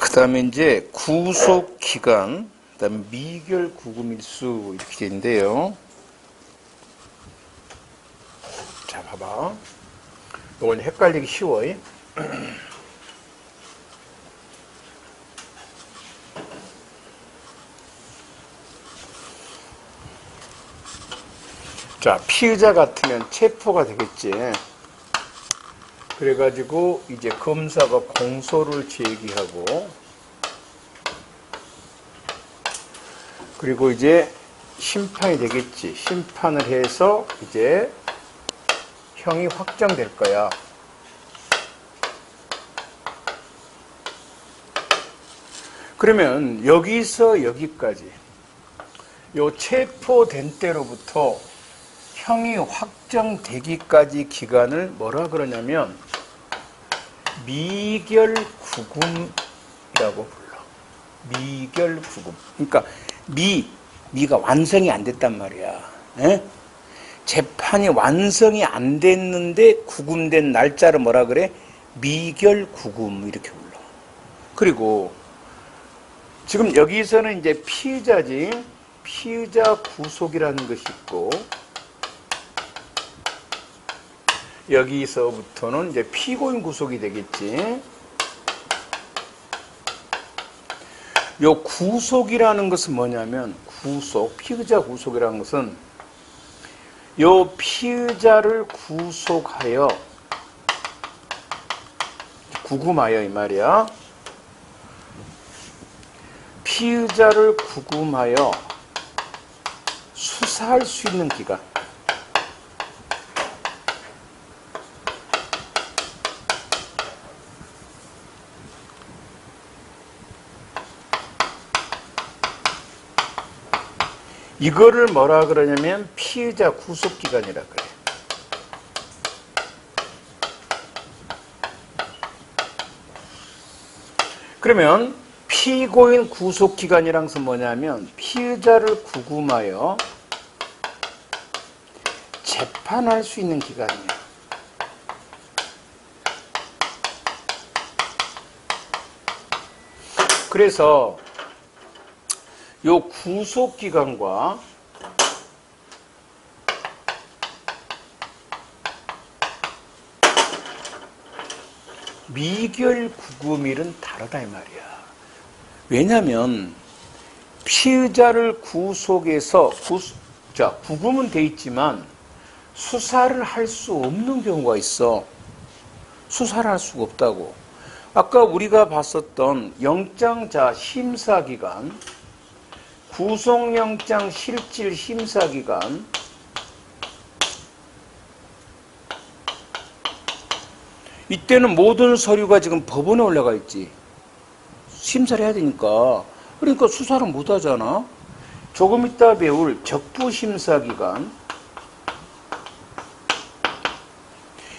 그 다음에 이제 구속기간, 그 다음에 미결구금일수 이렇게 되는데요. 자, 봐봐. 이건 헷갈리기 쉬워요. 자, 피의자 같으면 체포가 되겠지. 그래가지고 이제 검사가 공소를 제기하고, 그리고 이제 심판이 되겠지. 심판을 해서 이제 형이 확정될 거야. 그러면 여기서 여기까지 요 체포된 때로부터 형이 확정되기까지 기간을 뭐라 그러냐면 미결구금이라고 불러. 미결구금. 그러니까 미가 완성이 안 됐단 말이야. 에? 재판이 완성이 안 됐는데 구금된 날짜를 뭐라 그래? 미결구금 이렇게 불러. 그리고 지금 여기서는 이제 피의자지. 피의자 구속이라는 것이 있고, 여기서부터는 이제 피고인 구속이 되겠지. 요 구속이라는 것은 뭐냐면, 피의자 구속이라는 것은 요 피의자를 구속하여, 구금하여 이 말이야. 피의자를 구금하여 수사할 수 있는 기간. 이거를 뭐라 그러냐면 피의자 구속기간이라 그래. 그러면 피고인 구속기간이란 것은 뭐냐면 피의자를 구금하여 재판할 수 있는 기간이야. 그래서 요 구속기간과 미결구금일은 다르다 이 말이야. 왜냐하면 피의자를 구속해서 구금은 돼 있지만 수사를 할 수 없는 경우가 있어. 수사를 할 수가 없다고. 아까 우리가 봤었던 영장자 심사기간, 구속영장 실질 심사기간, 이때는 모든 서류가 지금 법원에 올라가 있지. 심사를 해야 되니까. 그러니까 수사를 못 하잖아. 조금 이따 배울 적부심사기간.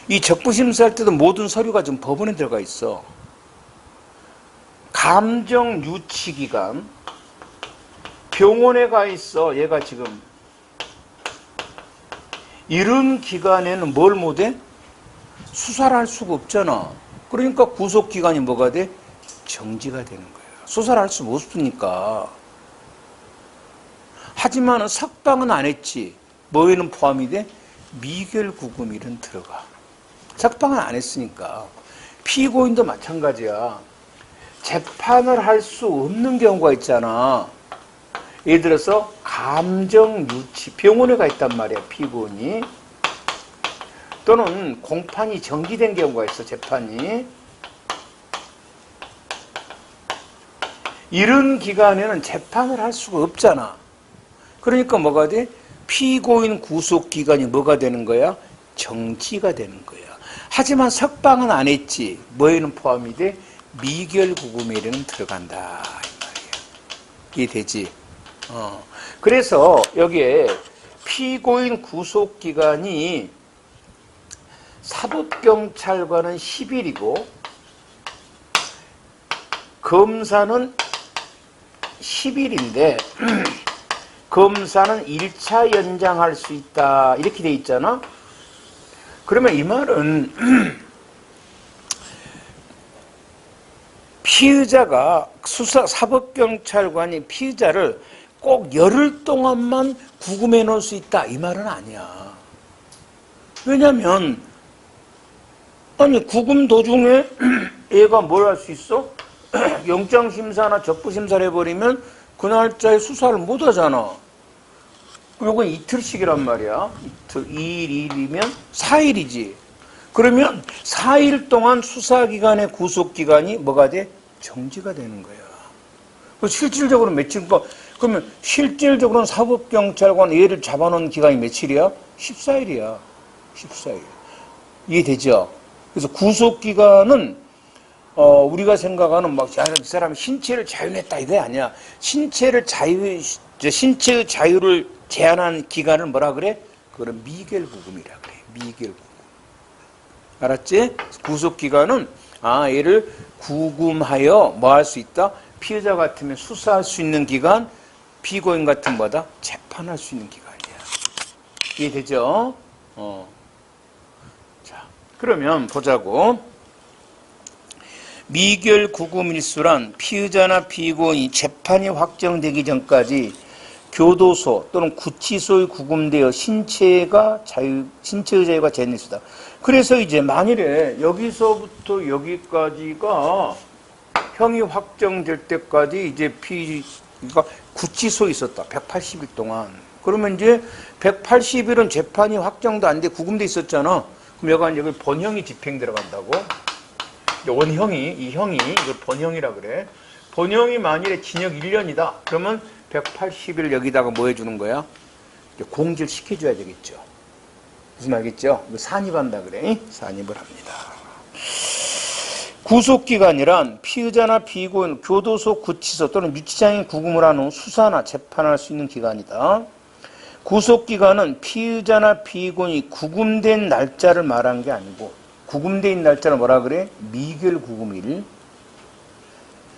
이 적부심사할 때도 모든 서류가 지금 법원에 들어가 있어. 감정유치기간. 병원에 가 있어. 얘가 지금. 이런 기간에는 뭘 못해? 수사를 할 수가 없잖아. 그러니까 구속기간이 뭐가 돼? 정지가 되는 거야. 수사를 할 수 없으니까. 하지만 석방은 안 했지. 뭐에는 포함이 돼? 미결구금일은 들어가. 석방은 안 했으니까. 피고인도 마찬가지야. 재판을 할 수 없는 경우가 있잖아. 예를 들어서 감정유치, 병원에 가 있단 말이야, 피고인이. 또는 공판이 정지된 경우가 있어, 재판이. 이런 기간에는 재판을 할 수가 없잖아. 그러니까 뭐가 돼? 피고인 구속기간이 뭐가 되는 거야? 정지가 되는 거야. 하지만 석방은 안 했지. 뭐에는 포함이 돼? 미결구금일에는 들어간다 이 말이야. 이해되지? 그래서 여기에 피고인 구속기간이 사법경찰관은 10일이고 검사는 10일인데 검사는 1차 연장할 수 있다 이렇게 돼 있잖아. 그러면 이 말은 피의자가 사법경찰관이 피의자를 꼭 열흘 동안만 구금해 놓을 수 있다 이 말은 아니야. 왜냐면 아니 구금 도중에 얘가 뭘 할 수 있어? 영장심사나 적부심사를 해버리면 그 날짜에 수사를 못 하잖아. 요건 이틀씩이란 말이야. 이틀, 2일, 2일이면 4일이지. 그러면 4일 동안 수사기관의 구속기간이 뭐가 돼? 정지가 되는 거야. 실질적으로 며칠, 그러면 실질적으로는 사법경찰관 얘를 잡아놓은 기간이 며칠이야? 14일이야. 14일. 이해되죠? 그래서 구속기간은 우리가 생각하는 이 사람이 신체를 자유했다 이게 아니야. 신체의 자유를 제한한 기간을 뭐라 그래? 그건 미결구금이라 그래. 미결구금. 알았지? 구속기간은 얘를 구금하여 뭐 할 수 있다? 피해자 같으면 수사할 수 있는 기간, 피고인 같은 뭐다? 재판할 수 있는 기간이야. 이해되죠? 자, 그러면 보자고. 미결구금일수란 피의자나 피고인이 재판이 확정되기 전까지 교도소 또는 구치소에 구금되어 신체의 자유가 제한됐다. 그래서 이제 만일에 여기서부터 여기까지가 형이 확정될 때까지 이제 피의가 구치소에 있었다. 180일 동안. 그러면 이제 180일은 재판이 확정도 안 돼 구금돼 있었잖아. 그럼 여간 여기 본형이 집행 들어간다고. 원형이, 이 형이, 이걸 본형이라 그래. 본형이 만일에 징역 1년이다. 그러면 180일 여기다가 뭐 해주는 거야? 공지를 시켜줘야 되겠죠. 무슨 말겠죠? 산입한다 그래. 산입을 합니다. 구속기간이란 피의자나 피고인, 교도소, 구치소 또는 유치장에 구금을 한 후 수사나 재판할 수 있는 기간이다. 구속기간은 피의자나 피고인이 구금된 날짜를 말한 게 아니고 구금된 날짜를 뭐라 그래? 미결구금일.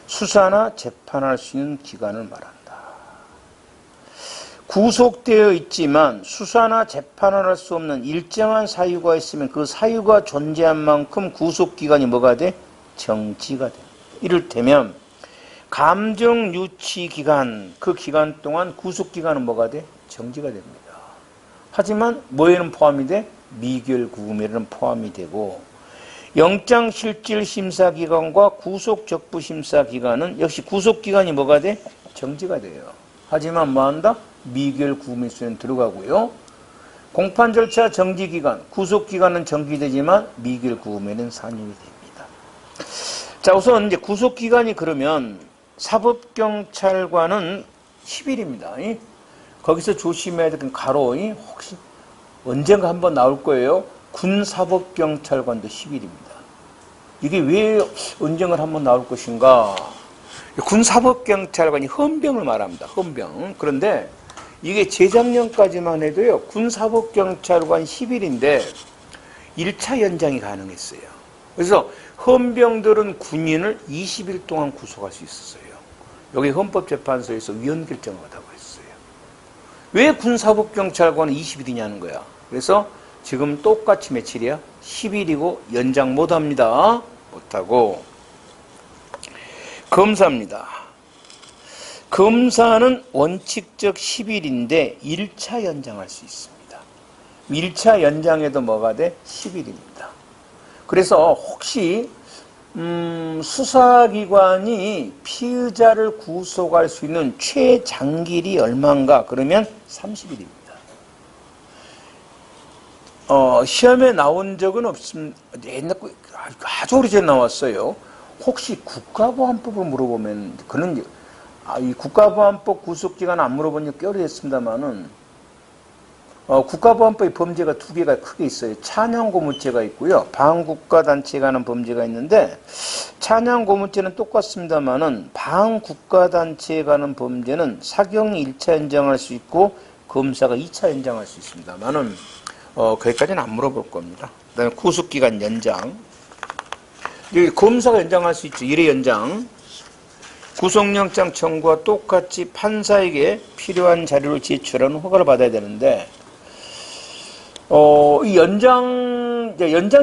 수사나 재판할 수 있는 기간을 말한다. 구속되어 있지만 수사나 재판을 할 수 없는 일정한 사유가 있으면 그 사유가 존재한 만큼 구속기간이 뭐가 돼? 정지가 돼. 이를테면 감정유치기간, 그 기간 동안 구속기간은 뭐가 돼? 정지가 됩니다. 하지만 뭐에는 포함이 돼? 미결구금에는 포함이 되고 영장실질심사기간과 구속적부심사기간은 역시 구속기간이 뭐가 돼? 정지가 돼요. 하지만 뭐한다? 미결구금일수는 들어가고요. 공판절차 정지기간, 구속기간은 정지되지만 미결구금에는 산입이 됩니다. 자, 우선 이제 구속기간이 그러면 사법경찰관은 10일입니다. 거기서 조심해야 될 건 가로, 혹시 언젠가 한번 나올 거예요. 군사법경찰관도 10일입니다. 이게 왜 언젠가 한번 나올 것인가? 군사법경찰관이 헌병을 말합니다. 헌병. 그런데 이게 재작년까지만 해도요. 군사법경찰관 10일인데 1차 연장이 가능했어요. 그래서 헌병들은 군인을 20일 동안 구속할 수 있었어요. 여기 헌법재판소에서 위헌 결정을 하다고 했어요. 왜 군사법경찰관은 20일이냐는 거야. 그래서 지금 똑같이 며칠이야? 10일이고 연장 못합니다. 못하고. 검사입니다. 검사는 원칙적 10일인데 1차 연장할 수 있습니다. 1차 연장에도 뭐가 돼? 10일입니다. 그래서 혹시 수사기관이 피의자를 구속할 수 있는 최장길이 얼마인가? 그러면 30일입니다. 시험에 나온 적은 없습니다. 옛날 아주 오래전에 나왔어요. 혹시 국가보안법을 물어보면 그는 이 국가보안법 구속기간 안 물어본 지 꽤 오래됐습니다만은 국가보안법의 범죄가 두 개가 크게 있어요. 찬양고무죄가 있고요. 반국가단체가 하는 범죄가 있는데 찬양고무죄는 똑같습니다만은 반국가단체가 하는 범죄는 사경이 1차 연장할 수 있고 검사가 2차 연장할 수 있습니다만은 거기까지는 안 물어볼 겁니다. 그 다음에 구속기간 연장. 여기 검사가 연장할 수 있죠. 1회 연장. 구속영장 청구와 똑같이 판사에게 필요한 자료를 제출하는 허가를 받아야 되는데, 이 연장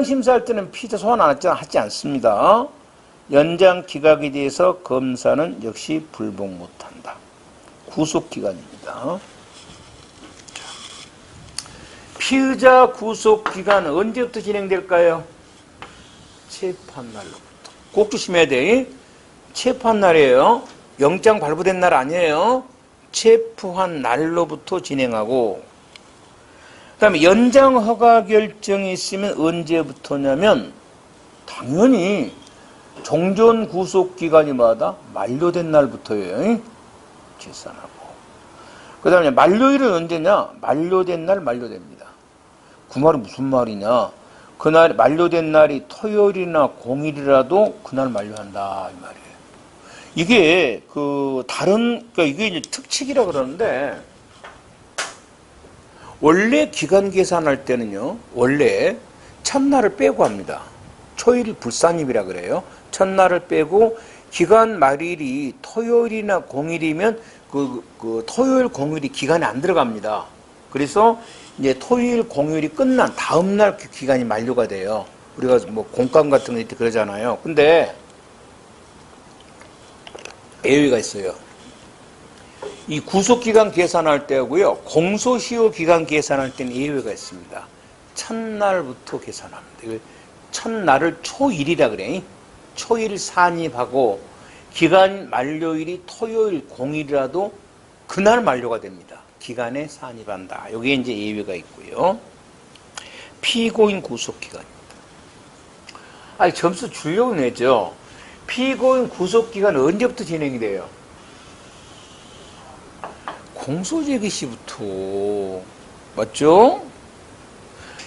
심사할 때는 피의자 소환 하지 않습니다. 연장 기각에 대해서 검사는 역시 불복 못한다. 구속기간입니다. 피의자 구속기간은 언제부터 진행될까요? 재판날로부터. 꼭 조심해야 돼. 체포한 날이에요. 영장 발부된 날 아니에요. 체포한 날로부터 진행하고, 그 다음에 연장 허가 결정이 있으면 언제부터냐면 당연히 종전 구속기간이마다 만료된 날부터예요. 계산하고. 그 다음에 만료일은 언제냐? 만료된 날 만료됩니다. 그 말은 무슨 말이냐? 그날 만료된 날이 토요일이나 공일이라도 그날 만료한다 이 말이에요. 이게 그러니까 이게 이제 특칙이라 그러는데, 원래 기간 계산할 때는요, 원래 첫날을 빼고 합니다. 초일 불산입이라 그래요. 첫날을 빼고 기간 말일이 토요일이나 공일이면 그 토요일 공일이 기간에 안 들어갑니다. 그래서 이제 토요일 공휴일이 끝난 다음 날 기간이 만료가 돼요. 우리가 뭐 공감 같은 거 이때 그러잖아요. 근데 예외가 있어요. 이 구속기간 계산할 때하고요, 공소시효 기간 계산할 때는 예외가 있습니다. 첫날부터 계산합니다. 첫날을 초일이라 그래. 초일 산입하고 기간 만료일이 토요일 공일이라도 그날 만료가 됩니다. 기간에 산입한다. 여기에 이제 예외가 있고요. 피고인 구속기간입니다. 아니, 점수 주려고 내죠. 피고인 구속기간은 언제부터 진행이 돼요? 공소제기 시부터. 맞죠?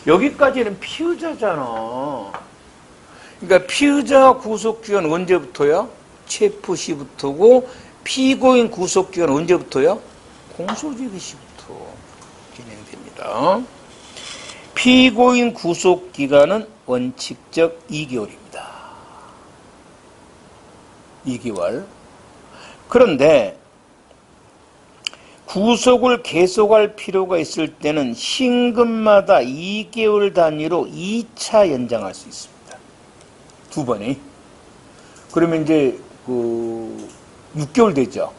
여기까지는 피의자잖아. 그러니까 피의자 구속기간 언제부터야? 체포 시부터고, 피고인 구속기간 언제부터야? 공소제기 시부터 진행됩니다. 피고인 구속기간은 원칙적 2개월입니다. 2개월. 그런데 구속을 계속할 필요가 있을 때는 신금마다 2개월 단위로 2차 연장할 수 있습니다. 두 번에. 그러면 이제 6개월 되죠.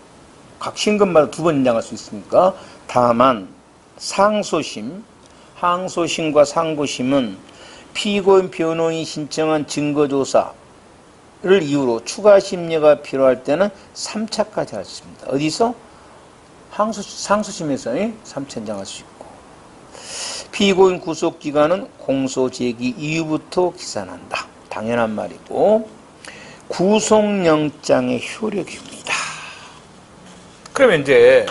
각 신금마다 두 번 연장할 수 있으니까. 다만 상소심, 항소심과 상고심은 피고인 변호인이 신청한 증거조사를 이유로 추가 심리가 필요할 때는 3차까지 할 수 있습니다. 어디서? 상소심에서 3차 연장할 수 있고. 피고인 구속기간은 공소제기 이후부터 기산한다. 당연한 말이고, 구속영장의 효력입니다. 그러면 이제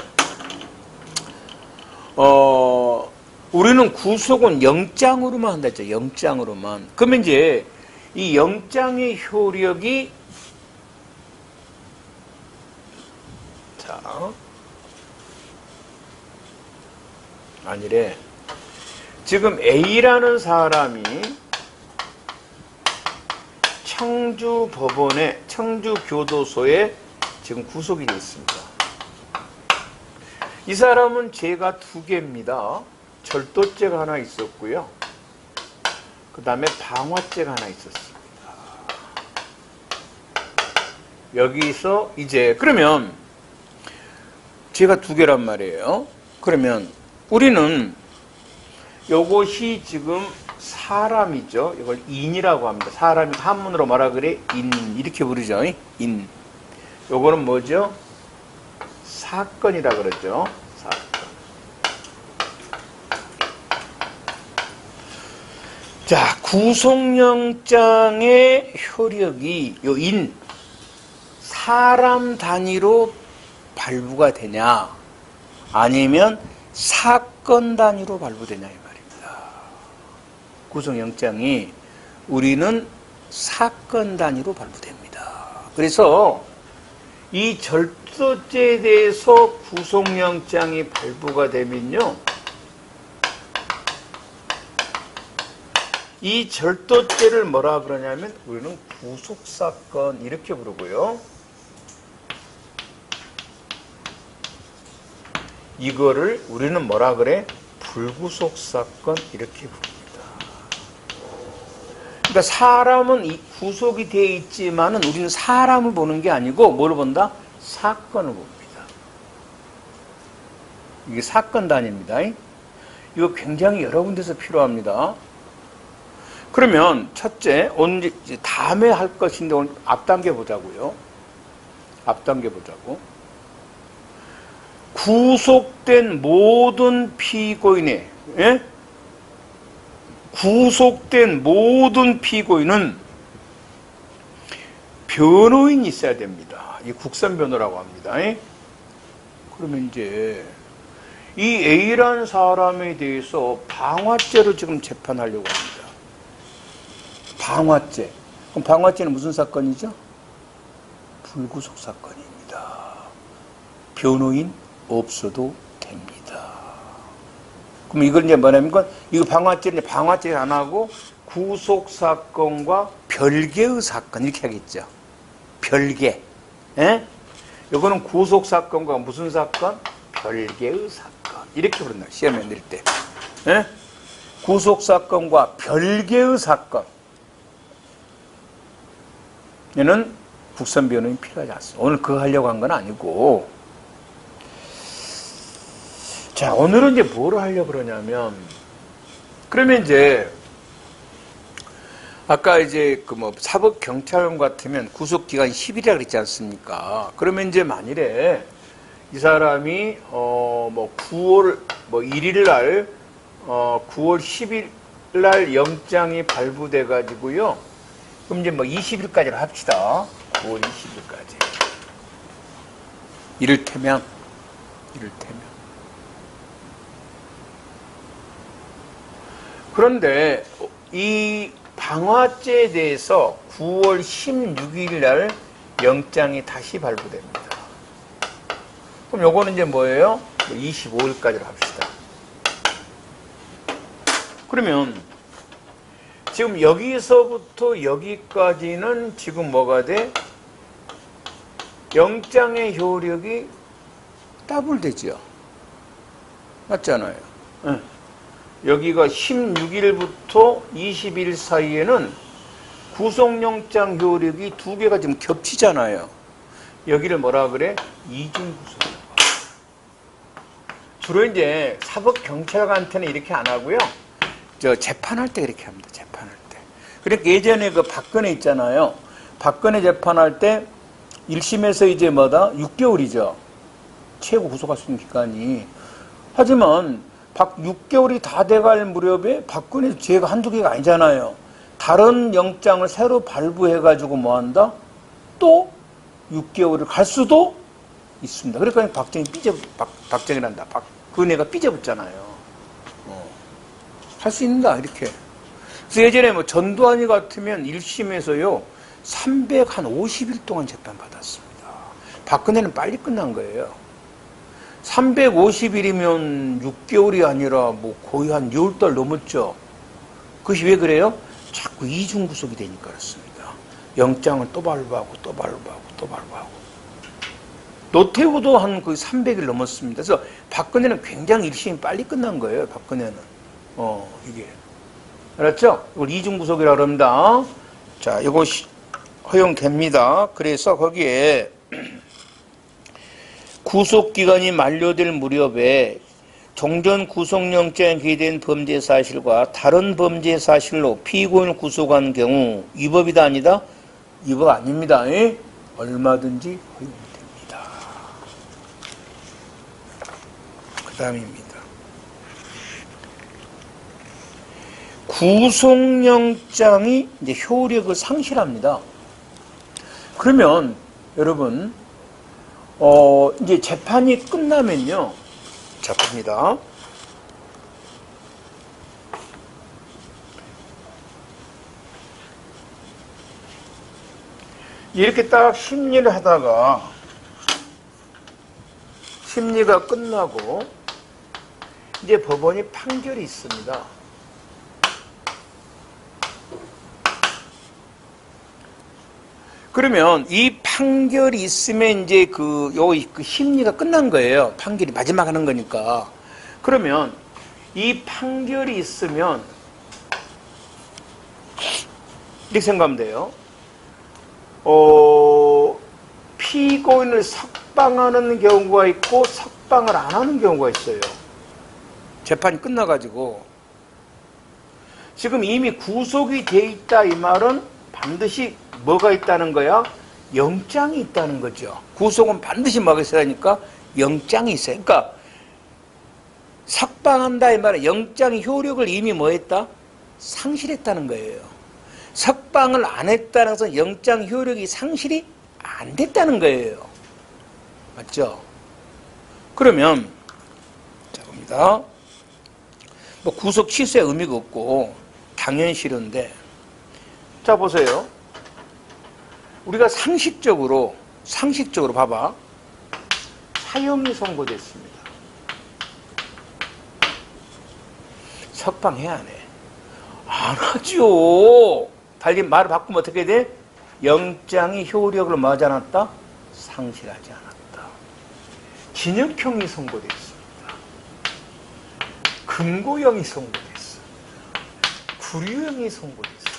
우리는 구속은 영장으로만 한다 했죠. 영장으로만. 그러면 이제 이 영장의 효력이 아니래. 지금 A라는 사람이 청주법원에, 청주교도소에 지금 구속이 되어 있습니다. 이 사람은 죄가 2개입니다. 절도죄가 하나 있었고요. 그 다음에 방화죄가 하나 있었습니다. 여기서 이제 그러면 죄가 2개란 말이에요. 그러면 우리는 요것이 지금 사람이죠. 이걸 인이라고 합니다. 사람이 한문으로 말하 그래 인 이렇게 부르죠. 인. 요거는 뭐죠? 사건이라 그러죠. 사건. 자, 구속영장의 효력이 요 인, 사람 단위로 발부가 되냐, 아니면 사건 단위로 발부되냐 이 말입니다. 구속영장이 우리는 사건 단위로 발부됩니다. 그래서 이 절도죄에 대해서 구속영장이 발부가 되면요, 이 절도죄를 뭐라 그러냐면 우리는 구속사건 이렇게 부르고요, 이거를 우리는 뭐라 그래? 불구속사건 이렇게 부릅니다. 그러니까 사람은 구속이 되어 있지만은 우리는 사람을 보는 게 아니고 뭘 본다? 사건을 봅니다. 이게 사건 단위입니다. 이거 굉장히 여러 군데서 필요합니다. 그러면 첫째, 오늘 이제 다음에 할 것인데 오늘 앞당겨 보자고요. 앞당겨 보자고. 구속된 모든 피고인의, 예? 구속된 모든 피고인은 변호인이 있어야 됩니다. 이 국선 변호라고 합니다. 그러면 이제 이 A라는 사람에 대해서 방화죄로 지금 재판하려고 합니다. 방화죄. 그럼 방화죄는 무슨 사건이죠? 불구속 사건입니다. 변호인 없어도 됩니다. 그럼 이걸 이제 뭐냐면, 이거 방화죄는 방화죄 안 하고 구속 사건과 별개의 사건 이렇게 하겠죠. 별개. 예? 이거는 구속 사건과 무슨 사건? 별개의 사건. 이렇게 부른다. 시험에 낼 때. 예? 구속 사건과 별개의 사건. 얘는 국선 변호인이 필요하지 않습니다. 오늘 그거 하려고 한 건 아니고. 자, 오늘은 이제 뭐를 하려고 그러냐면, 그러면 이제, 아까 이제 그 뭐 사법경찰관 같으면 구속기간이 10일이라 그랬지 않습니까? 그러면 이제 만일에 이 사람이, 9월 1일 날, 9월 10일 날 영장이 발부돼 가지고요. 그럼 이제 20일까지로 합시다. 9월 20일까지. 이를테면. 그런데 이 방화죄에 대해서 9월 16일 날 영장이 다시 발부됩니다. 그럼 요거는 이제 뭐예요? 25일까지로 합시다. 그러면 지금 여기서부터 여기까지는 지금 뭐가 돼? 영장의 효력이 더블되죠. 맞잖아요. 네. 여기가 16일부터 20일 사이에는 구속영장 효력이 두 개가 지금 겹치잖아요. 여기를 뭐라 그래? 이중구속이라고. 주로 이제 사법경찰관한테는 이렇게 안 하고요. 재판할 때 그렇게 합니다. 재판할 때. 그러니까 예전에 그 박근혜 있잖아요. 박근혜 재판할 때 1심에서 이제 6개월이죠. 최고 구속할 수 있는 기간이. 하지만 6개월이 다 돼갈 무렵에 박근혜 죄가 한두 개가 아니잖아요. 다른 영장을 새로 발부해가지고 뭐 한다? 또 6개월을 갈 수도 있습니다. 그러니까 박정희란다. 박근혜가 삐져붙잖아요. 할 수 있는다, 이렇게. 그래서 예전에 전두환이 같으면 1심에서요, 350일 동안 재판받았습니다. 박근혜는 빨리 끝난 거예요. 350일이면 6개월이 아니라 거의 한 6달 넘었죠. 그것이 왜 그래요? 자꾸 이중구속이 되니까 그렇습니다. 영장을 또 발부하고 또 발부하고 또 발부하고. 노태우도 한 거의 300일 넘었습니다. 그래서 박근혜는 굉장히 1심이 빨리 끝난 거예요. 박근혜는. 이게. 알았죠? 이걸 이중구속이라고 합니다. 자, 이거 허용됩니다. 그래서 거기에 구속기간이 만료될 무렵에 종전 구속영장에 기재된 범죄 사실과 다른 범죄 사실로 피고인을 구속한 경우 위법이다 아니다? 위법 아닙니다. 얼마든지 허용됩니다. 그 다음입니다. 구속영장이 이제 효력을 상실합니다. 그러면 여러분 이제 재판이 끝나면요. 자, 봅니다. 이렇게 딱 심리를 하다가 심리가 끝나고 이제 법원이 판결이 있습니다. 그러면 이 판결이 있으면 이제 그 심리가 끝난 거예요. 판결이 마지막 하는 거니까. 그러면 이 판결이 있으면 이렇게 생각하면 돼요. 피고인을 석방하는 경우가 있고 석방을 안 하는 경우가 있어요. 재판이 끝나가지고. 지금 이미 구속이 돼 있다 이 말은 반드시 뭐가 있다는 거야? 영장이 있다는 거죠. 구속은 반드시 뭐가 있어야 하니까 영장이 있어요. 그러니까 석방한다 이 말은 영장의 효력을 이미 뭐 했다? 상실했다는 거예요. 석방을 안 했다는 것은 영장 효력이 상실이 안 됐다는 거예요. 맞죠? 그러면 자 봅니다. 뭐 구속 취소에 의미가 없고 당연 실효인데, 자 보세요. 우리가 상식적으로 봐봐. 사형이 선고됐습니다. 석방해 안 해? 안 하죠. 달리 말을 바꾸면 어떻게 돼? 영장의 효력을 뭐 하지 않았다? 상실하지 않았다. 징역형이 선고됐습니다. 금고형이 선고됐어. 구류형이 선고됐습니다.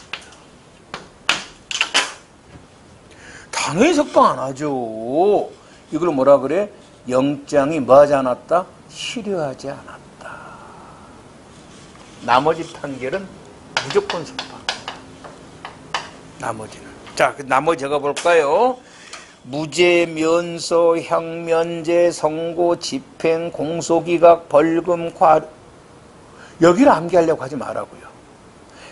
당연히 석방 안 하죠. 이걸 뭐라 그래? 영장이 뭐 하지 않았다? 실효하지 않았다. 나머지 판결은 무조건 석방. 나머지는. 자, 나머지 제가 볼까요? 무죄, 면소, 형면제, 선고, 집행, 공소기각, 벌금, 과료. 여기를 암기하려고 하지 말라고요.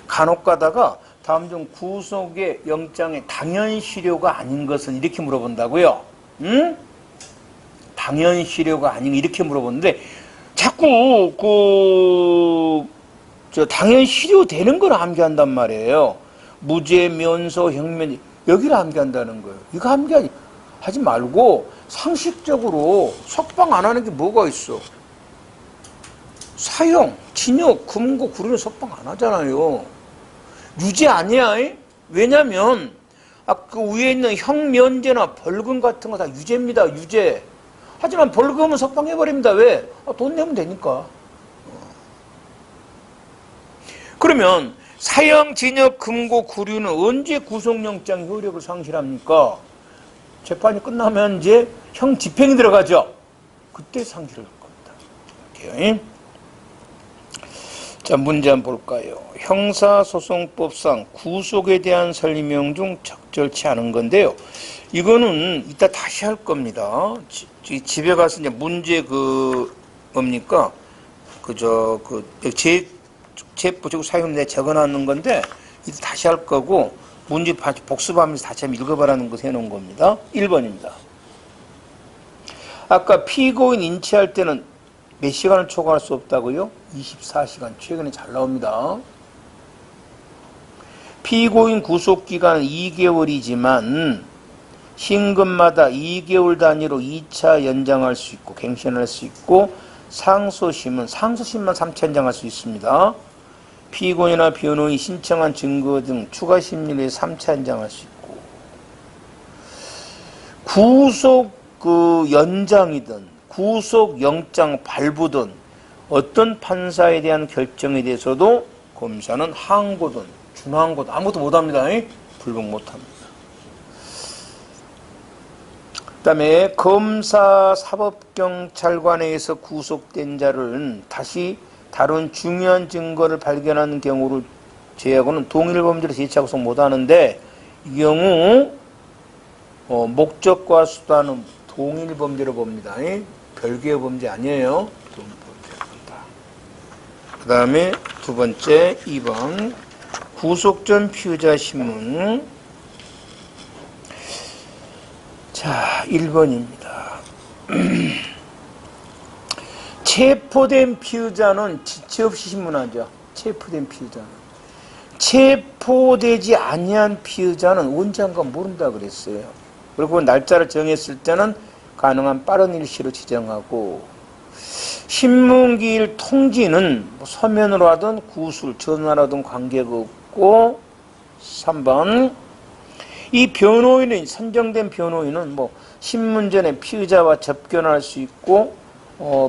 간혹 가다가 다음 중 구속의 영장의 당연실효가 아닌 것은 이렇게 물어본다고요. 응? 당연실효가 아닌 이렇게 물어보는데 자꾸 당연실효 되는 걸 암기한단 말이에요. 무죄, 면소, 형면 여기를 암기한다는 거예요. 이거 암기하지 말고 상식적으로 석방 안 하는 게 뭐가 있어? 사형, 징역, 금고, 구류는 석방 안 하잖아요. 유죄 아니야. 왜냐면 그 위에 있는 형면제나 벌금 같은 거 다 유죄입니다. 유죄. 하지만 벌금은 석방해버립니다. 왜? 돈 내면 되니까. 그러면 사형, 징역, 금고, 구류는 언제 구속영장 효력을 상실합니까? 재판이 끝나면 이제 형 집행이 들어가죠. 그때 상실할 겁니다. 이렇게요. 자, 문제 한번 볼까요? 형사소송법상 구속에 대한 설명 중 적절치 않은 건데요. 이거는 이따 다시 할 겁니다. 집에 가서 이제 문제 뭡니까? 제보적 사용 내 적어놨는 건데, 이따 다시 할 거고, 문제 복습하면서 다시 한번 읽어봐라는 거 해놓은 겁니다. 1번입니다. 아까 피고인 인치할 때는 몇 시간을 초과할 수 없다고요? 24시간. 최근에 잘 나옵니다. 피고인 구속기간은 2개월이지만 신금마다 2개월 단위로 2차 연장할 수 있고 갱신할 수 있고 상소심만 3차 연장할 수 있습니다. 피고인이나 변호인이 신청한 증거 등 추가 심리에 3차 연장할 수 있고 구속 연장이든 구속영장 발부든 어떤 판사에 대한 결정에 대해서도 검사는 항고든 준항고든 아무것도 못합니다. 불복 못합니다. 그 다음에 검사 사법경찰관에 의해서 구속된 자를 다시 다른 중요한 증거를 발견하는 경우를 제외하고는 동일 범죄로 재차 구속 못하는데 이 경우 목적과 수단은 동일 범죄로 봅니다. 별개의 범죄 아니에요. 동일 범죄로 본다. 그 다음에 두 번째 2번 구속 전 피의자 신문. 자, 1번입니다. 체포된 피의자는 지체 없이 신문하죠. 체포된 피의자는. 체포되지 아니한 피의자는 언제 한가 모른다 그랬어요. 그리고 날짜를 정했을 때는 가능한 빠른 일시로 지정하고 신문기일 통지는 서면으로 하든 구술, 전화로 하든 관계가 없고 3번 이 변호인은 선정된 변호인은 신문 전에 피의자와 접견할 수 있고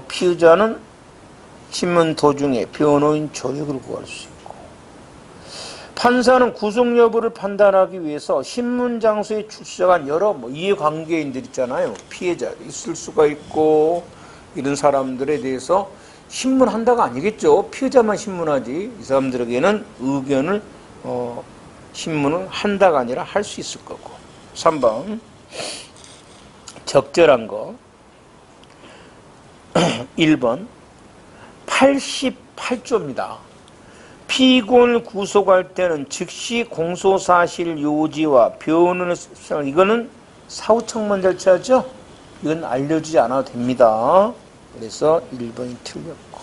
피의자는 신문 도중에 변호인 조력을 구할 수 있고 판사는 구속 여부를 판단하기 위해서 신문 장소에 출석한 여러 이해관계인들 있잖아요. 피해자 있을 수가 있고 이런 사람들에 대해서 신문한다가 아니겠죠. 피해자만 신문하지. 이 사람들에게는 의견을 신문을 한다가 아니라 할 수 있을 거고. 3번 적절한 거. 1번 88조입니다. 피고인을 구속할 때는 즉시 공소사실 요지와 변호인을 이거는 사후청문 절차죠. 이건 알려주지 않아도 됩니다. 그래서 1번이 틀렸고,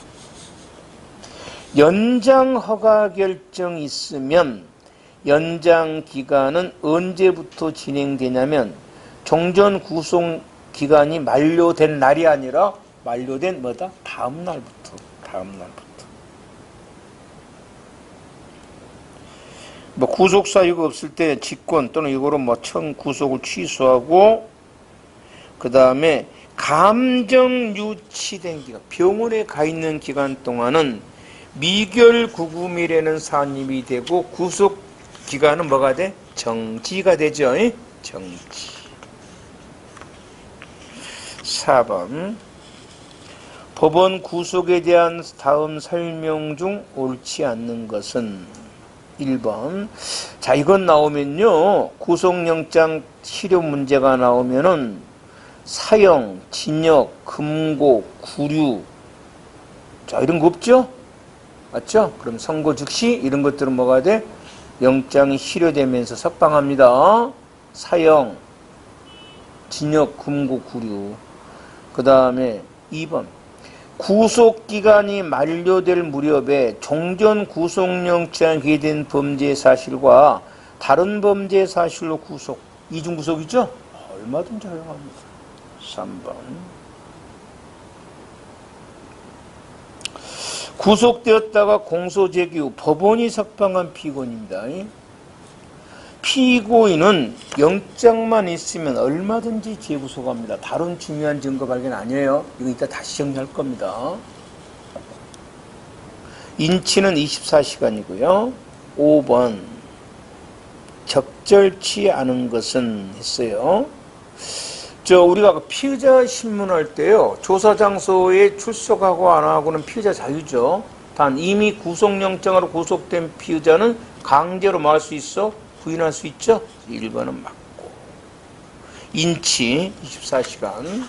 연장 허가 결정이 있으면 연장 기간은 언제부터 진행되냐면 종전 구속 기간이 만료된 날이 아니라 만료된 다음 날부터. 구속 사유가 없을 때 직권 또는 이거로 청구속을 취소하고, 그 다음에 감정 유치된 기간, 병원에 가 있는 기간 동안은 미결구금이라는 산입이 되고 구속 기간은 뭐가 돼? 정지가 되죠. 정지. 4번 법원 구속에 대한 다음 설명 중 옳지 않는 것은 1번. 자, 이건 나오면요, 구속영장 실효 문제가 나오면은 사형, 징역, 금고, 구류, 자, 이런 거 없죠? 맞죠? 그럼 선고 즉시 이런 것들은 뭐가 돼? 영장이 실효되면서 석방합니다. 사형, 징역, 금고, 구류. 그 다음에 2번. 구속기간이 만료될 무렵에 종전 구속영장에 기재된 범죄 사실과 다른 범죄 사실로 구속, 이중구속이죠? 얼마든지 허용합니다. 3번. 구속되었다가 공소제기 후 법원이 석방한 피고인입니다. 피고인은 영장만 있으면 얼마든지 재구속합니다. 다른 중요한 증거 발견 아니에요. 이거 이따 다시 정리할 겁니다. 인치는 24시간이고요. 5번 적절치 않은 것은 했어요. 우리가 피의자 신문할 때요, 조사 장소에 출석하고 안 하고는 피의자 자유죠. 단 이미 구속영장으로 구속된 피의자는 강제로 뭐 할 수 있어? 부인할 수 있죠? 1번은 맞고. 인치 24시간.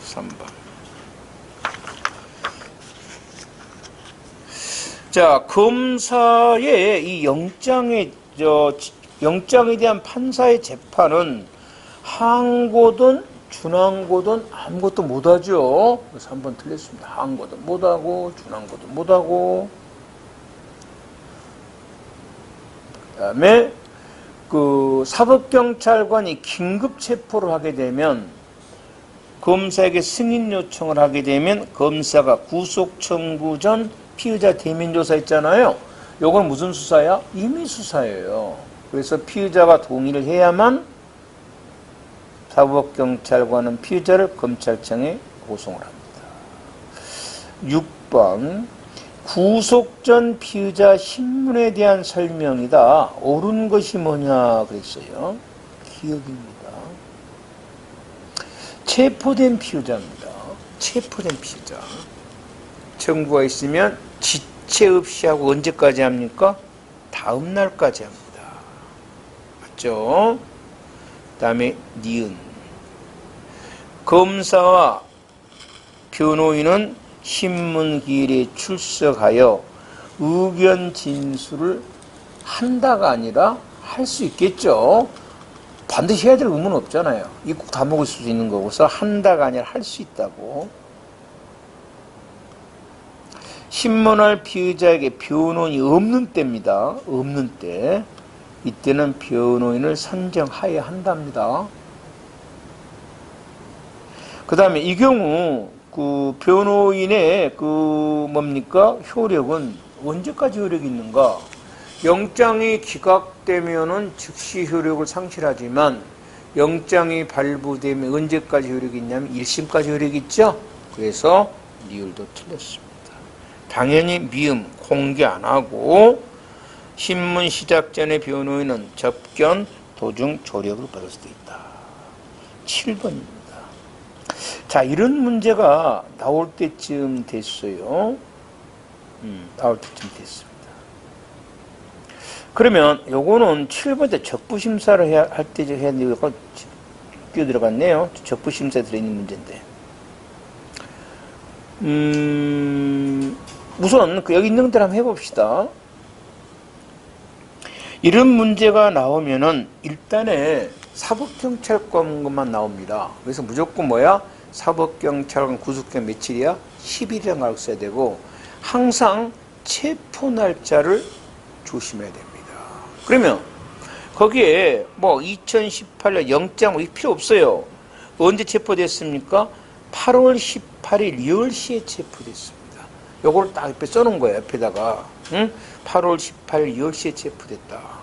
3번. 자, 검사의 이 영장에 대한 판사의 재판은 항고든 준항고든 아무것도 못하죠. 그래서 3번 틀렸습니다. 항고도 못하고 준항고도 못하고. 그 다음에 사법경찰관이 긴급 체포를 하게 되면, 검사에게 승인 요청을 하게 되면 검사가 구속 청구 전 피의자 대면 조사 있잖아요. 요건 무슨 수사야? 임의 수사예요. 그래서 피의자가 동의를 해야만 사법경찰관은 피의자를 검찰청에 고송을 합니다. 6번 구속 전 피의자 신문에 대한 설명이다. 옳은 것이 뭐냐 그랬어요. 기억입니다. 체포된 피의자입니다. 체포된 피의자. 청구가 있으면 지체 없이 하고 언제까지 합니까? 다음 날까지 합니다. 맞죠? 그 다음에 니은. 검사와 변호인은 신문기일에 출석하여 의견 진술을 한다가 아니라 할 수 있겠죠. 반드시 해야 될 의무는 없잖아요. 이거 다 먹을 수 있는 거고서 한다가 아니라 할 수 있다고. 신문할 피의자에게 변호인이 없는 때입니다. 없는 때. 이때는 변호인을 선정하여야 한답니다. 그 다음에 이 경우 변호인의 효력은 언제까지 효력이 있는가? 영장이 기각되면은 즉시 효력을 상실하지만 영장이 발부되면 언제까지 효력이 있냐면 1심까지 효력이 있죠? 그래서 리을도 틀렸습니다. 당연히 미음 공개 안 하고 신문 시작 전에 변호인은 접견 도중 조력을 받을 수도 있다. 7번입니다. 자, 이런 문제가 나올 때쯤 됐어요. 나올 때쯤 됐습니다. 그러면 요거는 7번째 적부심사를 할 때 해야 되고 끼어 들어갔네요. 적부심사에 들어있는 문제인데. 우선 여기 있는 것들 한번 해봅시다. 이런 문제가 나오면은 일단에 사법경찰권만 나옵니다. 그래서 무조건 뭐야? 사법경찰관 구속기간 며칠이야? 10일이라는 걸 써야 되고 항상 체포 날짜를 조심해야 됩니다. 그러면 거기에 뭐 2018년 영장 필요 없어요. 언제 체포됐습니까? 8월 18일 10시에 체포됐습니다. 요걸 딱 옆에 써놓은 거예요. 옆에다가. 응? 8월 18일 10시에 체포됐다.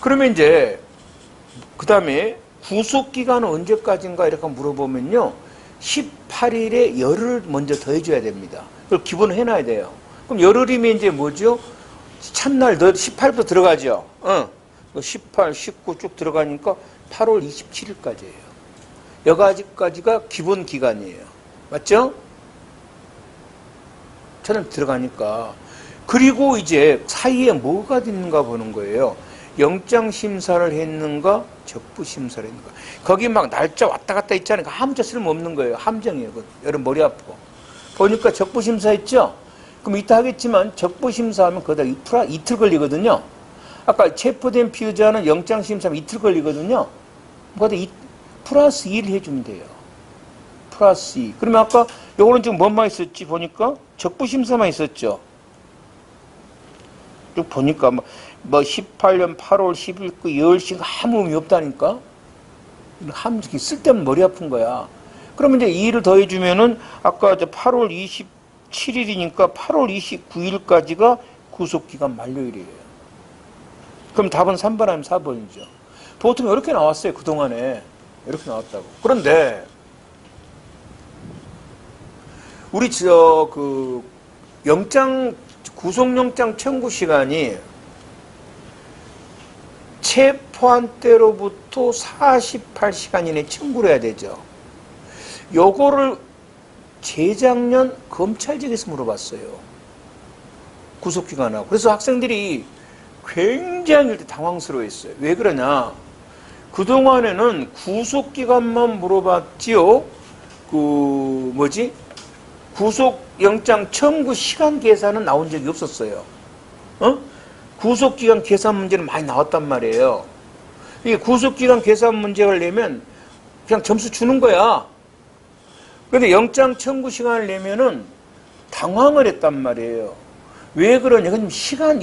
그러면 이제 그 다음에 구속기간은 언제까지인가 이렇게 물어보면요. 18일에 열흘 먼저 더해줘야 됩니다. 그걸 기본으로 해놔야 돼요. 그럼 열흘이면 이제 뭐죠? 첫날 18부터 들어가죠. 18, 19 쭉 들어가니까 8월 27일까지예요. 여기까지가 기본 기간이에요. 맞죠? 처럼 들어가니까. 그리고 이제 사이에 뭐가 있는가 보는 거예요. 영장심사를 했는가, 적부심사를 했는가. 거기 막 날짜 왔다 갔다 있잖아요. 아무 쓸모없는 거예요. 함정이에요. 여러분 머리 아프고. 보니까 적부심사 했죠? 그럼 이따 하겠지만 적부심사하면 거기다 이틀 걸리거든요. 아까 체포된 피의자는 영장심사하면 이틀 걸리거든요. 거기다 플러스 2를 해주면 돼요. 플러스 2. 그러면 아까 요거는 지금 뭐만 있었지? 보니까 적부심사만 있었죠. 쭉 보니까 뭐 18년 8월 10일 그 10시가 아무 의미 없다니까. 함정이 쓸데없는 머리 아픈 거야. 그러면 이제 2를 더해주면은 아까 8월 27일이니까 8월 29일까지가 구속기간 만료일이에요. 그럼 답은 3번 아니면 4번이죠. 보통 이렇게 나왔어요. 그동안에. 이렇게 나왔다고. 그런데 우리 구속영장 청구 시간이 체포한 때로부터 48시간 이내에 청구를 해야 되죠. 요거를 재작년 검찰직에서 물어봤어요. 구속기간하고. 그래서 학생들이 굉장히 당황스러워했어요. 왜 그러냐? 그동안에는 구속기간만 물어봤지요. 구속영장 청구 시간 계산은 나온 적이 없었어요. 구속기간 계산 문제는 많이 나왔단 말이에요. 이게 구속기간 계산 문제를 내면 그냥 점수 주는 거야. 그런데 영장 청구 시간을 내면은 당황을 했단 말이에요. 왜 그러냐? 이거는 시간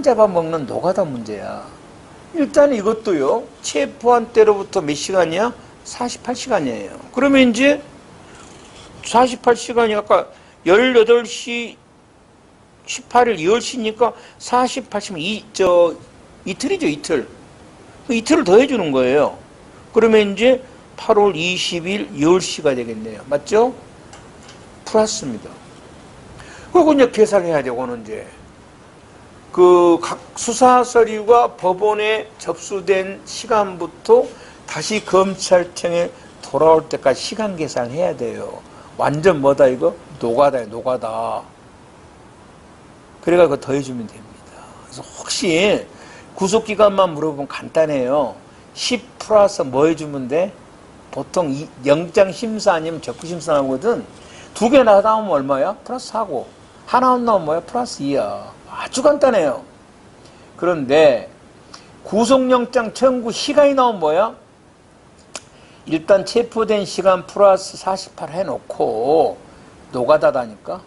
잡아먹는 노가다 문제야. 일단 이것도요, 체포한 때로부터 몇 시간이야? 48시간이에요. 그러면 이제 48시간이 아까 18시 18일 10시니까 48시면 이틀이죠, 이틀. 이틀을 더 해주는 거예요. 그러면 이제 8월 20일 10시가 되겠네요. 맞죠? 플러스입니다. 그리고 이제 계산해야 되고는 이제 각 수사 서류가 법원에 접수된 시간부터 다시 검찰청에 돌아올 때까지 시간 계산을 해야 돼요. 완전 뭐다 이거? 노가다예요, 노가다. 그래가 그거 더해주면 됩니다. 그래서 혹시 구속기간만 물어보면 간단해요. 10 플러스 뭐 해주면 돼? 보통 영장심사 아니면 적부심사 나오거든. 두 개 나오면 얼마야? 플러스 하고. 하나 나오면 뭐야? 플러스 2야. 아주 간단해요. 그런데 구속영장 청구 시간이 나오면 뭐야? 일단 체포된 시간 플러스 48 해놓고 노가다다니까.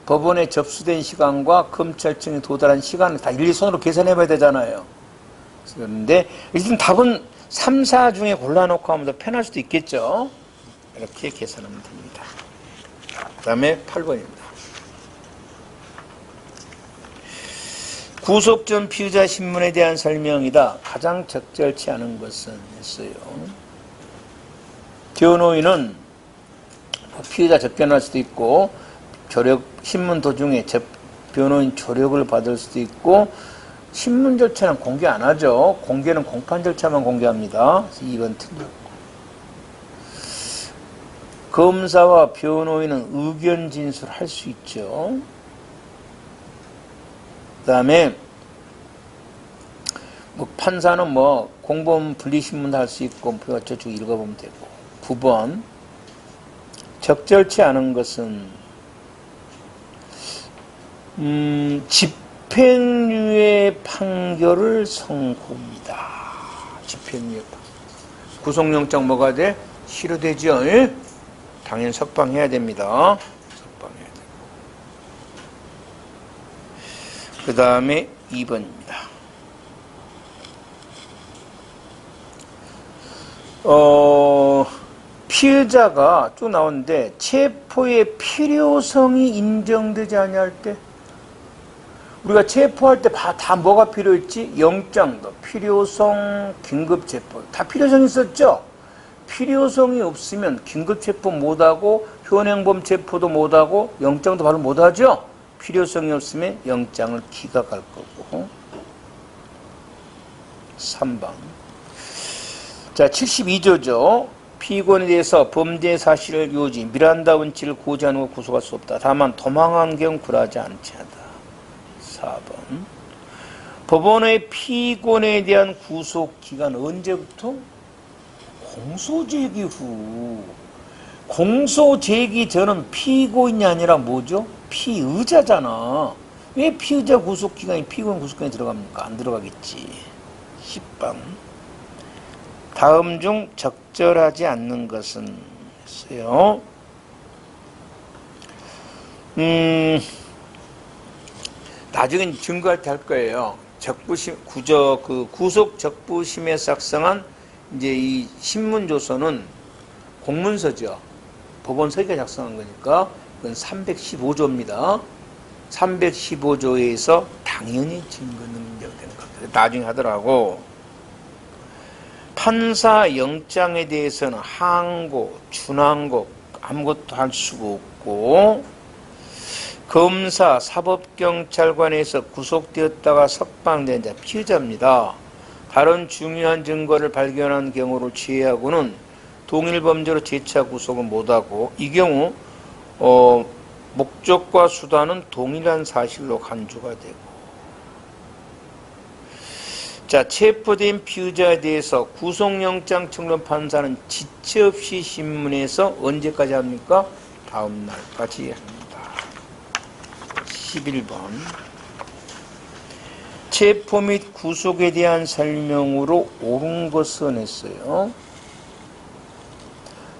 법원에 접수된 시간과 검찰청에 도달한 시간을 다 일일손으로 계산해봐야 되잖아요. 그런데 일단 답은 3, 4 중에 골라놓고 하면 더 편할 수도 있겠죠. 이렇게 계산하면 됩니다. 그 다음에 8번입니다. 구속 전 피의자 신문에 대한 설명이다. 가장 적절치 않은 것은 했어요. 변호인은 피의자 접견할 수도 있고 조력 신문 도중에 변호인 조력을 받을 수도 있고, 신문 절차는 공개 안 하죠. 공개는 공판 절차만 공개합니다. 2번 틀렸고. 검사와 변호인은 의견 진술할 수 있죠. 그 다음에 판사는 공범 분리신문도 할 수 있고 저쪽 읽어보면 되고. 9번 적절치 않은 것은 집행유예 판결을 선고입니다. 집행유예 판결. 구속영장 뭐가 돼? 실효되죠? 당연히 석방해야 됩니다. 석방해야 되고. 그 다음에 2번입니다. 피의자가 쭉 나오는데 체포의 필요성이 인정되지 아니할 때, 우리가 체포할 때 다 뭐가 필요했지? 영장도 필요성, 긴급체포 다 필요성이 있었죠. 필요성이 없으면 긴급체포 못하고 현행범 체포도 못하고 영장도 바로 못하죠. 필요성이 없으면 영장을 기각할 거고. 3번. 자, 72조죠. 피고인에 대해서 범죄 사실을 요지, 미란다 원칙을 고지하는 것 구속할 수 없다. 다만 도망한 경우 굴하지 않지 하다. 4번. 법원의 피고인에 대한 구속기간 언제부터? 공소제기 후. 공소제기 전은 피고인이 아니라 뭐죠? 피의자잖아. 왜 피의자 구속기간이 피고인 구속기간에 들어갑니까? 안 들어가겠지. 10번. 다음 중 적절하지 않는 것은 했어요. 나중에 증거할 때 할 거예요. 구속 적부심에 작성한 이제 이 신문조서는 공문서죠. 법원 서기가 작성한 거니까 그건 315조입니다. 315조에서 당연히 증거 능력되는 겁니다. 나중에 하더라고. 판사 영장에 대해서는 항고, 준항고 아무것도 할 수가 없고, 검사, 사법경찰관에서 구속되었다가 석방된 자 피의자입니다. 다른 중요한 증거를 발견한 경우를 제외하고는 동일 범죄로 재차 구속을 못하고, 이 경우 목적과 수단은 동일한 사실로 간주가 되고. 자, 체포된 피의자에 대해서 구속영장 청구 판사는 지체 없이 신문에서 언제까지 합니까? 다음 날까지 합니다. 11번. 체포 및 구속에 대한 설명으로 옳은 것은 했어요.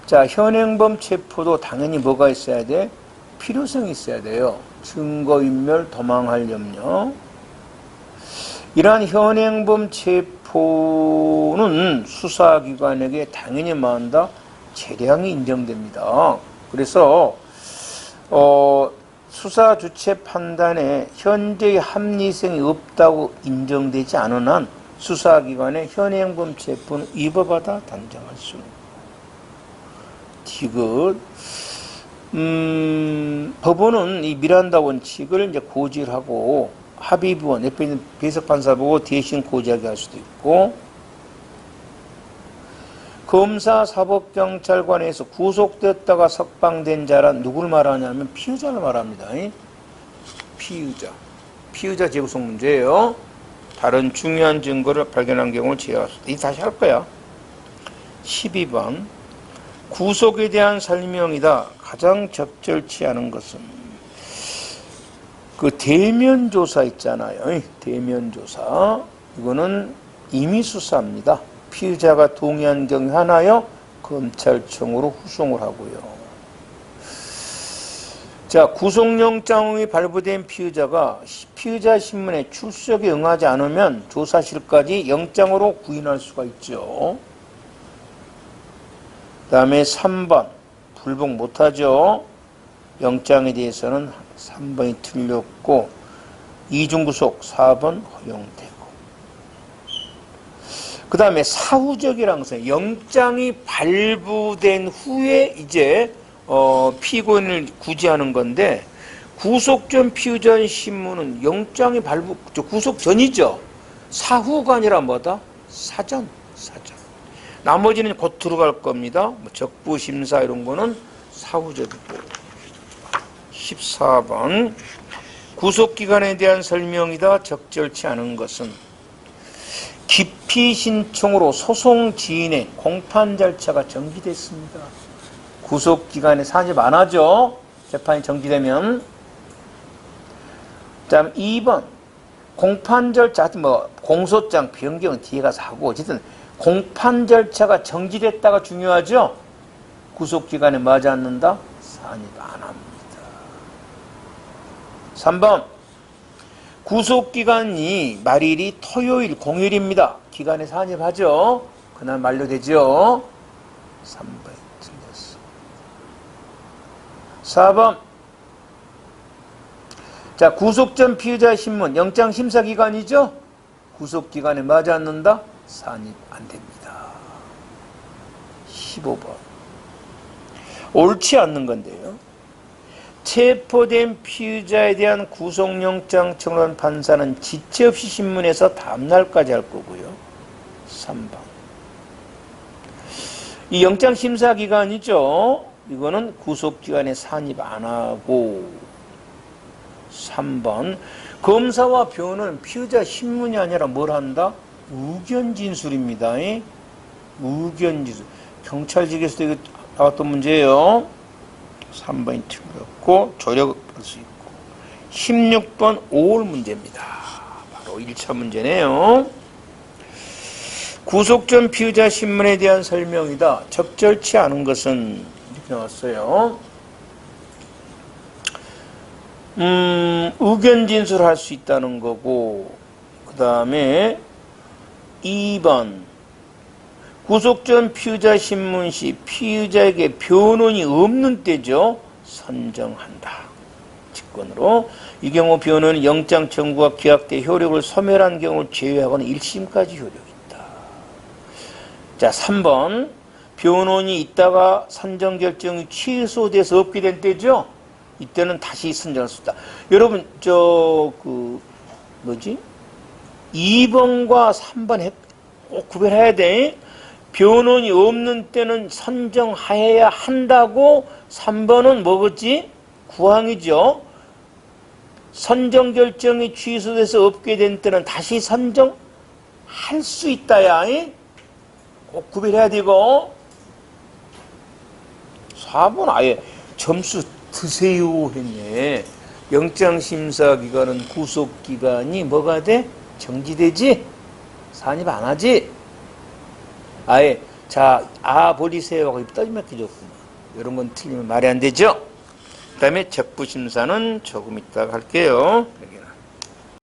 자, 현행범 체포도 당연히 뭐가 있어야 돼? 필요성이 있어야 돼요. 증거인멸, 도망할 염려. 이러한 현행범 체포는 수사기관에게 당연히 뭐한다? 재량이 인정됩니다. 그래서 수사 주체 판단에 현재의 합리성이 없다고 인정되지 않은 한 수사기관의 현행범 체포는 위법하다 단정할 수 있습니다. 디귿. 법원은 이 미란다 원칙을 이제 고지를 하고 합의부원, 옆에 있는 배석판사 보고 대신 고지하게 할 수도 있고, 검사, 사법경찰관에서 구속됐다가 석방된 자란 누구를 말하냐면 피의자를 말합니다. 피의자. 피의자 재구속 문제예요. 다른 중요한 증거를 발견한 경우를 제외할 수 있다. 이거 다시 할 거야. 12번. 구속에 대한 설명이다. 가장 적절치 않은 것은 그 대면 조사 있잖아요. 대면 조사. 이거는 임의수사입니다. 피의자가 동의한 경우 하나여 검찰청으로 후송을 하고요. 자, 구속영장이 발부된 피의자가 피의자 신문에 출석에 응하지 않으면 조사실까지 영장으로 구인할 수가 있죠. 그 다음에 3번. 불복 못하죠. 영장에 대해서는 3번이 틀렸고, 이중구속 4번 허용되고. 그 다음에 사후적이라는 것은 영장이 발부된 후에 이제 피고인을 구제하는 건데, 구속 전 피의자 신문은 영장이 구속 전이죠. 사후가 아니라 뭐다? 사전. 나머지는 곧 들어갈 겁니다. 뭐 적부심사 이런 거는 사후적이고. 14번. 구속기간에 대한 설명이다. 적절치 않은 것은 기피 신청으로 소송 지인의 공판 절차가 정지됐습니다. 구속기간에 산입 안 하죠. 재판이 정지되면. 그 다음 2번. 공판 절차, 뭐 공소장 변경 뒤에 가서 하고 어쨌든 공판 절차가 정지됐다가 중요하죠. 구속기간에 맞지 않는다. 산입 안 합니다. 3번. 구속기간이 말일이 토요일, 공휴일입니다. 기간에 산입하죠. 그날 만료되죠. 3번이 틀렸어. 4번. 자, 구속 전 피의자 신문, 영장 심사 기간이죠. 구속기간에 맞지 않는다. 산입 안 됩니다. 15번. 옳지 않는 건데요. 체포된 피의자에 대한 구속영장 청구한 판사는 지체 없이 신문에서 다음날까지 할 거고요. 3번. 이 영장심사기간이죠. 이거는 구속기간에 산입 안 하고. 3번. 검사와 변호는 피의자 신문이 아니라 뭘 한다? 의견진술입니다. 의견진술. 경찰직에서도 이거 나왔던 문제예요. 3번이 틀렸고 조력할 수 있고. 16번 5월 문제입니다. 바로 1차 문제네요. 구속 전 피의자 신문에 대한 설명이다. 적절치 않은 것은 이렇게 나왔어요. 의견 진술할 수 있다는 거고, 그 다음에 2번 구속 전 피의자 신문 시 피의자에게 변론이 없는 때죠. 선정한다. 직권으로. 이 경우 변론은 영장 청구가 기각돼 효력을 소멸한 경우를 제외하고는 1심까지 효력이 있다. 자, 3번. 변론이 있다가 선정 결정이 취소돼서 없게 된 때죠. 이때는 다시 선정할 수 있다. 여러분, 2번과 3번 꼭 구별해야 돼. 변론이 없는 때는 선정하여야 한다고. 3번은 뭐겠지? 구항이죠. 선정 결정이 취소돼서 없게 된 때는 다시 선정할 수 있다야. 꼭 구별해야 되고. 4번 아예 점수 드세요 했네. 영장심사기간은 구속기간이 뭐가 돼? 정지되지? 산입 안 하지? 아예 자, 버리세요 하고 떠지맞게 줬구나. 이런 건 틀리면 말이 안 되죠? 그 다음에 적부심사는 조금 이따가 할게요.